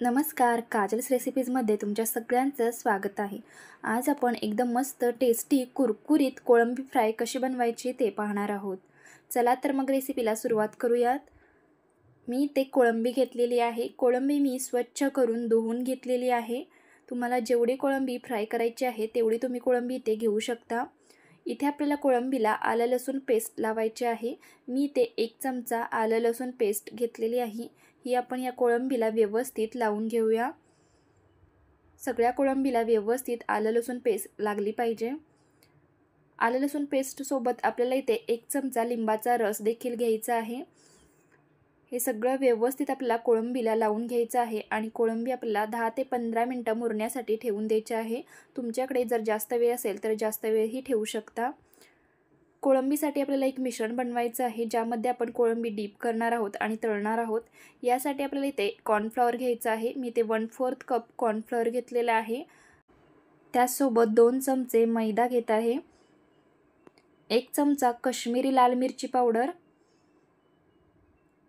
नमस्कार, काजल्स रेसिपीजमध्ये तुमच्या सगळ्यांचं स्वागत आहे। आज आपण एकदम मस्त टेस्टी कुरकुरीत कोळंबी फ्राय कशी बनवायची ते पाहणार आहोत। चला तर मग रेसिपीला सुरुवात करूयात। मी ते कोळंबी घेतलेली आहे। कोळंबी मी स्वच्छ करून धुवून घेतलेली आहे। तुम्हाला जेवढी कोळंबी फ्राय करायची आहे तेवढी तुम्ही कोळंबी इथे घेऊ शकता। इथे आपल्याला कोळंबीला आलं लसूण पेस्ट लावायची आहे। मी ते 1 चमचा आलं लसूण पेस्ट घेतलेली आहे। ही आपण या कोळंबीला व्यवस्थित लावून घेऊया। सगळ्या कोळंबीला व्यवस्थित आलं लसूण पेस्ट लागली पाहिजे। आलं लसूण पेस्ट सोबत आपल्याला इथे 1 चमचा लिंबाचा रस देखील घ्यायचा आहे। हे सगळं व्यवस्थित आपल्याला कोळंबीला लावून घ्यायचं आहे आणि कोळंबी आपल्याला 10 ते 15 मिनिटं मुरण्यासाठी ठेवून द्यायची आहे। तुमच्याकडे जर जास्त वेळ असेल तर जास्त वेळही ठेवू शकता। कोळंबीसाठी आपल्याला एक मिश्रण बनवायचं आहे ज्यामध्ये आपण कोळंबी डीप करणार आहोत आणि तळणार आहोत। यासाठी आपल्याला इथे कॉर्नफ्लॉवर घ्यायचं आहे। मी ते 1/4 कप कॉर्नफ्लॉवर घेतलेला आहे। त्यासोबत 2 चमचे मैदा घेत आहे। 1 चमचा काश्मीरी लाल मिरची पावडर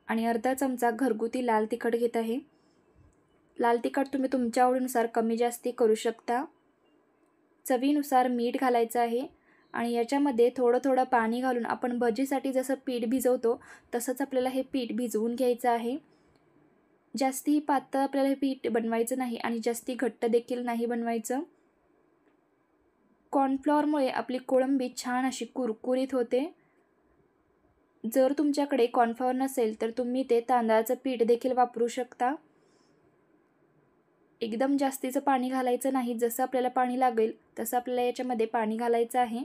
आणि अर्धा चमचा घरगुती लाल तिखट घेत आहे। लाल तिखट तुम्ही तुमच्या आवडीनुसार कमी जास्ती करू शकता। चवीनुसार मीठ घालायचं आहे आणि याच्यामध्ये थोडं पाणी घालून आपण भजीसाठी जसं पीठ भिजवतो तसंच आपल्याला हे पीठ भिजवून घ्यायचं आहे। जास्ती पातळ आपल्याला हे पीठ बनवायचं नाही आणि जास्ती घट्ट देखील नाही बनवायचं। कॉर्नफ्लॉवरमुळे आपली कोळंबी छान अशी कुरकुरीत होते। जर तुमच्याकडे कॉर्नफ्लॉवर नसेल तर तुम्ही ते तांदळाचं पीठ देखील वापरू शकता। एकदम जास्तीचं पाणी घालायचं नाही, जसं आपल्याला पाणी लागेल तसं आपल्याला याच्यामध्ये पाणी घालायचं आहे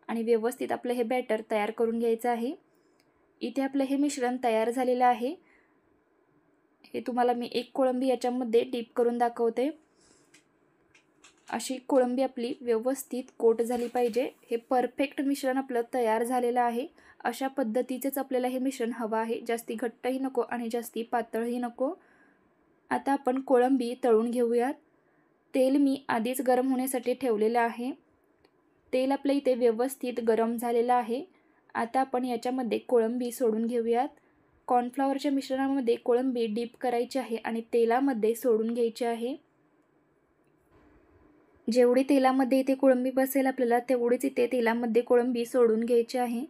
आणि व्यवस्थित आपलं हे बॅटर तयार करून घ्यायचं आहे। इथे आपलं हे मिश्रण तयार झालेलं आहे। हे तुम्हाला मी एक कोळंबी याच्यामध्ये डीप करून दाखवते। अशी कोळंबी आपली व्यवस्थित कोट झाली पाहिजे। हे परफेक्ट मिश्रण आपलं तयार झालेलं आहे। अशा पद्धतीचेच आपल्याला हे मिश्रण हवं आहे। जास्ती घट्टही नको आणि जास्ती पातळही नको। आता आपण कोळंबी तळून घेऊयात। तेल मी आधीच गरम होण्यासाठी ठेवलेलं आहे। तेल आपल्या इथे व्यवस्थित गरम झालेलं आहे। आता आपण याच्यामध्ये कोळंबी सोडून घेऊयात। कॉर्नफ्लॉवरच्या मिश्रणामध्ये कोळंबी डीप करायची आहे आणि तेलामध्ये सोडून घ्यायची आहे। जेवढी तेलामध्ये इथे कोळंबी बसेल आपल्याला तेवढीच इथे तेलामध्ये कोळंबी सोडून घ्यायची आहे।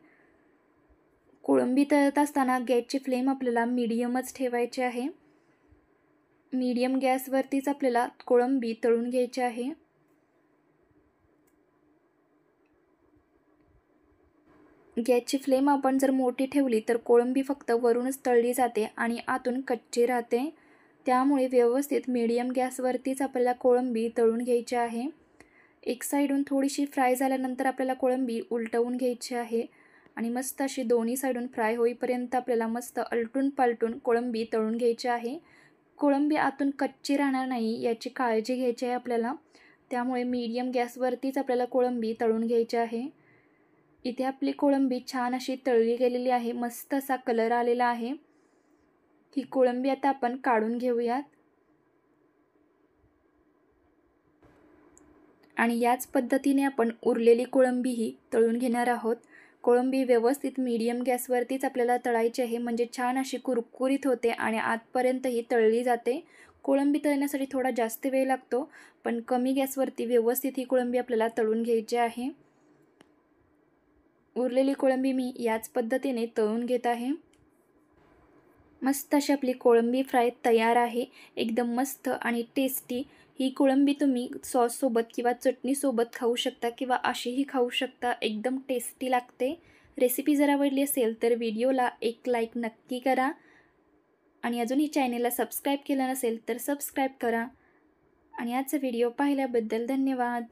कोळंबी तळत असताना गॅसची फ्लेम आपल्याला मीडियमच ठेवायची आहे। मीडियम गॅसवरतीच आपल्याला कोळंबी तळून घ्यायची आहे। गॅसची फ्लेम आपण जर मोठी ठेवली तर कोळंबी फक्त वरूनच तळली जाते आणि आतून कच्ची राहते। त्यामुळे व्यवस्थित मीडियम गॅसवरतीच आपल्याला कोळंबी तळून घ्यायची आहे। एक साईडून थोडीशी फ्राय झाल्यानंतर आपल्याला कोळंबी उलटवून घ्यायची आहे आणि मस्त अशी दोन्ही साईडून फ्राय होईपर्यंत आपल्याला मस्त अलटून पालटून कोळंबी तळून घ्यायची आहे। कोळंबी आतून कच्ची राहणार नाही याची काळजी घ्यायची आहे आपल्याला। त्यामुळे मीडियम गॅसवरतीच आपल्याला कोळंबी तळून घ्यायची आहे। इथे आपली कोळंबी छान अशी तळली गेलेली आहे। मस्त असा कलर आलेला आहे। ही कोळंबी आता आपण काढून घेऊयात आणि याच पद्धतीने आपण उरलेली कोळंबीही तळून घेणार आहोत। कोळंबी व्यवस्थित मीडियम गॅसवरतीच आपल्याला तळायची आहे म्हणजे छान अशी कुरकुरीत होते आणि आतपर्यंतही तळली जाते। कोळंबी तळण्यासाठी थोडा जास्त वेळ लागतो पण कमी गॅसवरती व्यवस्थित ही कोळंबी आपल्याला तळून घ्यायची आहे। उरलेली कोळंबी मी याच पद्धतीने तळून घेत आहे। मस्त अशी आपली कोळंबी फ्राय तयार आहे। एकदम मस्त आणि टेस्टी ही कोळंबी तुम्ही सॉस सोबत किंवा चटणी सोबत खाऊ शकता किंवा अशीही खाऊ शकता। एकदम टेस्टी लागते। रेसिपी जर आवडली असेल तर व्हिडिओला एक लाईक नक्की करा आणि अजूनही चॅनेलला सबस्क्राईब केलं नसेल तर सबस्क्राईब करा आणि आजचा व्हिडिओ पाहिल्याबद्दल धन्यवाद।